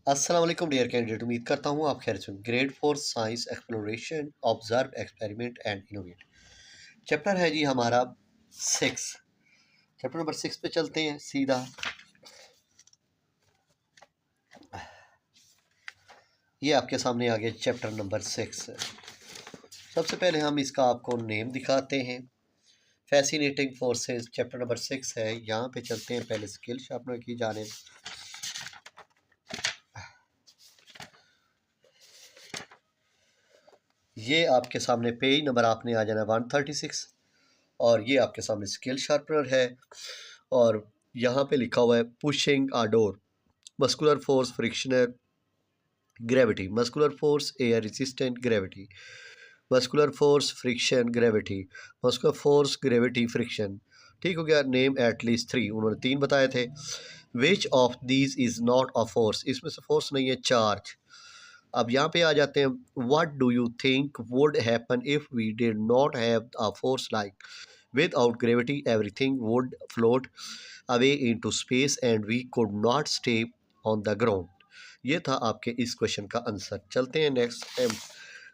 अस्सलाम वालेकुम dear candidate, उम्मीद करता हूँ आप खैर से होंगे। Grade 4 science exploration observe experiment and innovate chapter है जी हमारा 6। चैप्टर नंबर 6 पे चलते हैं सीधा। ये आपके सामने आ गया चैप्टर नंबर 6। सबसे पहले हम इसका आपको नेम दिखाते हैं। फैसिनेटिंग फोर्सेस चैप्टर नंबर 6 है। यहाँ पे चलते हैं पहले स्किल शार्पनर की जाने। ये आपके सामने पेज नंबर आपने आ जाना 136 और ये आपके सामने स्किल शार्पनर है और यहाँ पे लिखा हुआ है pushing a door, muscular force, frictional gravity, muscular force, air resistant gravity, muscular force, friction gravity, muscular force, gravity, friction. ठीक हो गया। नेम एटलीस्ट 3, उन्होंने 3 बताए थे। Which of these is not a force, इसमें से फोर्स नहीं है, चार्ज। अब यहाँ पे आ जाते हैं। What do you think would happen if we did not have a force like without gravity everything would float away into space and we could not stay on the ground। ये था आपके इस क्वेश्चन का answer. चलते हैं next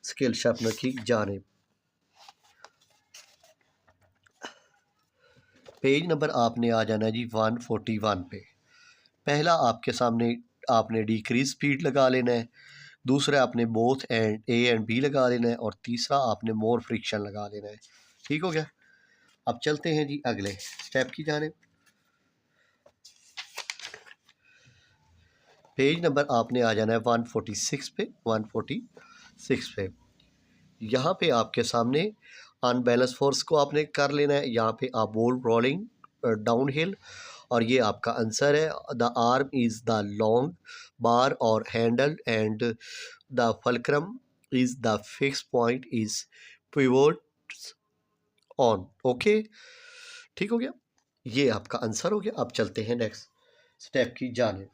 skill sharpener की जानिब। Page number आपने आ जाना जी 141 पे। पहला आपके सामने आपने डिक्रीज स्पीड लगा लेना है, दूसरा आपने both and A and B लगा लेना है और तीसरा आपने मोर फ्रिक्शन लगा लेना है। ठीक हो गया। अब चलते हैं जी अगले स्टेप की जानिब। पेज नंबर आपने आ जाना है 146 पे। 146 पे यहाँ पे आपके सामने अनबैलेंस फोर्स को आपने कर लेना है। यहाँ पे आप बोल रोलिंग डाउन हिल और ये आपका आंसर है। The arm is the long bar और handle and the fulcrum is the fix point is pivot on. Okay, ठीक हो गया। ये आपका आंसर हो गया। अब चलते हैं नेक्स्ट स्टेप की जानिब।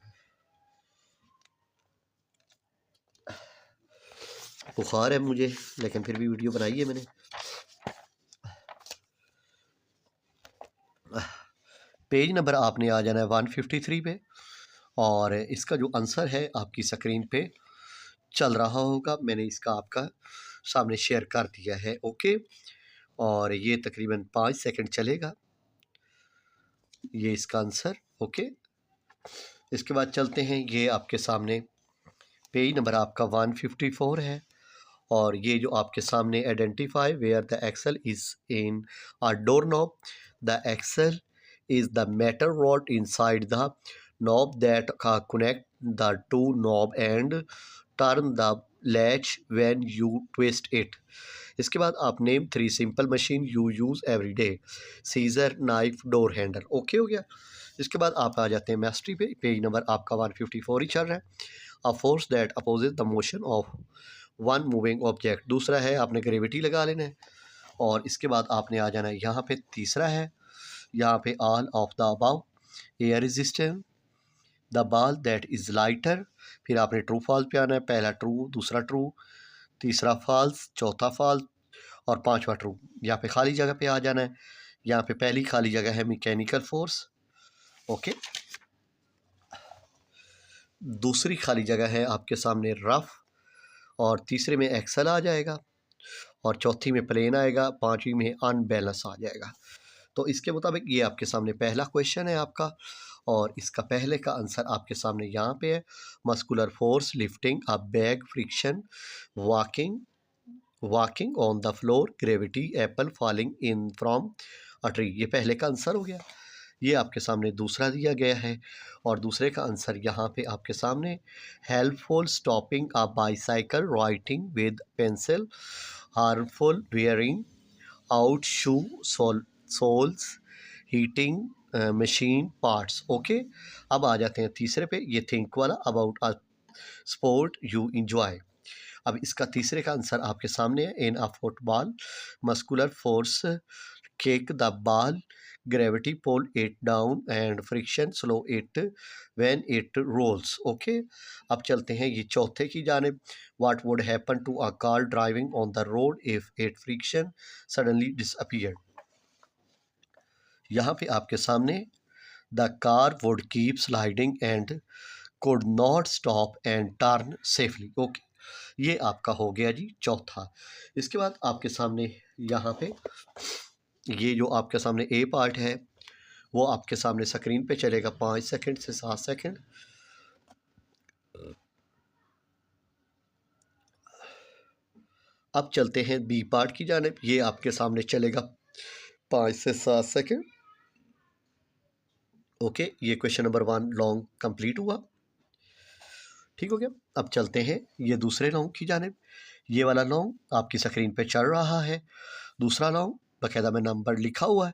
बुखार है मुझे, लेकिन फिर भी वीडियो बनाई है मैंने। पेज नंबर आपने आ जाना है 153 पे और इसका जो आंसर है आपकी स्क्रीन पे चल रहा होगा। मैंने इसका आपका सामने शेयर कर दिया है। ओके, और ये तकरीबन 5 सेकंड चलेगा। ये इसका आंसर। ओके, इसके बाद चलते हैं। ये आपके सामने पेज नंबर आपका 154 है और ये जो आपके सामने identify where the axle is in a door knob. The axle is the metal rod inside the knob that connect the two knob and turn the latch when you twist it। इसके बाद आप name 3 simple machine you use every day. Scissor, knife, door handle. Okay हो गया। इसके बाद आप आ जाते हैं मैस्ट्री पे। पेज नंबर आपका 154 ही चल रहा है। A force that opposes the motion of one moving object. दूसरा है आपने ग्रेविटी लगा लेना है और इसके बाद आपने आ जाना है यहाँ पे। तीसरा है यहाँ पे all of the above, air resistant, the ball that is lighter. फिर आपने ट्रू फॉल्स पे आना है। पहला ट्रू, दूसरा ट्रू, तीसरा फॉल्स, चौथा फॉल्स और पांचवा ट्रू। यहाँ पे खाली जगह पे आ जाना है। यहाँ पे पहली खाली जगह है मैकेनिकल फोर्स। ओके, दूसरी खाली जगह है आपके सामने रफ और तीसरे में एक्सल आ जाएगा और चौथी में प्लेन आएगा, पांचवी में अनबैलेंस आ जाएगा। तो इसके मुताबिक ये आपके सामने पहला क्वेश्चन है आपका और इसका पहले का आंसर आपके सामने यहाँ पे है। Muscular force lifting a bag, friction, walking walking on the floor, gravity, Apple falling in from a tree. ये पहले का आंसर हो गया। ये आपके सामने दूसरा दिया गया है और दूसरे का आंसर यहाँ पे आपके सामने। Helpful stopping a bicycle, writing with pencil, harmful wearing out shoe soles, heating machine parts. Okay, अब आ जाते हैं तीसरे पे। ये थिंक वाला, about a sport you enjoy. अब इसका तीसरे का आंसर आपके सामने है। In a football, muscular force kick the ball, gravity pull it down and friction slow it when it rolls. Okay, अब चलते हैं ये चौथे की जानिब। What would happen to a car driving on the road if it friction suddenly disappeared. यहाँ पे आपके सामने the car would keep sliding and could not stop and turn safely। Okay, ये आपका हो गया जी चौथा। इसके बाद आपके सामने यहाँ पे ये जो आपके सामने ए पार्ट है वो आपके सामने स्क्रीन पे चलेगा 5 सेकंड से 7 सेकंड। अब चलते हैं बी पार्ट की जानिब, ये आपके सामने चलेगा 5 से 7 सेकंड। ओके, ये क्वेश्चन नंबर 1 लॉन्ग कंप्लीट हुआ। ठीक हो गया। अब चलते हैं ये दूसरे लॉन्ग की जानिब। ये वाला लॉन्ग आपकी स्क्रीन पे चल रहा है। दूसरा लॉन्ग बाकायदा में नंबर लिखा हुआ है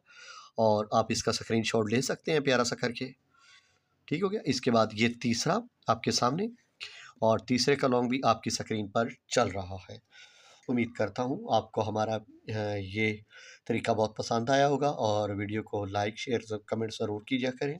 और आप इसका स्क्रीनशॉट ले सकते हैं प्यारा सा करके। ठीक हो गया। इसके बाद ये तीसरा आपके सामने और तीसरे का लॉन्ग भी आपकी स्क्रीन पर चल रहा है। उम्मीद करता हूँ आपको हमारा ये तरीका बहुत पसंद आया होगा और वीडियो को लाइक शेयर कमेंट ज़रूर कीजिए करें।